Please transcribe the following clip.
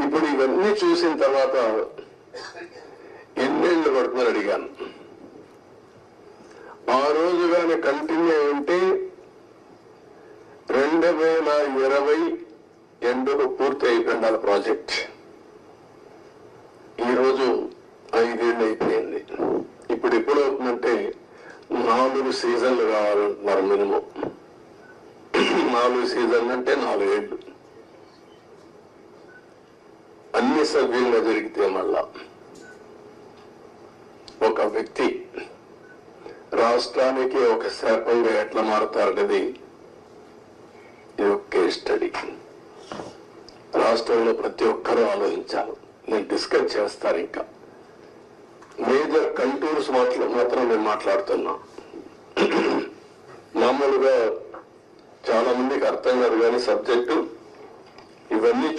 ఇప్పుడు ఇవన్నీ చూసిన తర్వాత ఎన్నేళ్లు పడుతుందని అడిగాను. ఆ రోజు కానీ కంటిన్యూ ఉంటే 2020 ఎండుకు పూర్తి అయిపోయింది ప్రాజెక్ట్. ఈరోజు 5 ఏళ్ళు అయిపోయింది. ఇప్పుడు ఎప్పుడు అవుతుందంటే 4 సీజన్లు కావాలంటున్నారు మినిమం. 4 సీజన్లు అంటే 4 ఏళ్ళు. అన్ని సవ్యంగా జరిగితే మళ్ళా ఒక వ్యక్తి రాష్ట్రానికి ఒక శాపంగా ఎట్లా మారుతారనేది ఇది ఒక కేస్ స్టడీ. రాష్ట్రంలో ప్రతి ఒక్కరూ ఆలోచించాలి. నేను డిస్కస్ చేస్తాను. ఇంకా మేజర్ కంటూర్స్ మాత్రం నేను మాట్లాడుతున్నా. మామూలుగా చాలా మందికి అర్థం కాదు కానీ సబ్జెక్టు ఇవన్నీ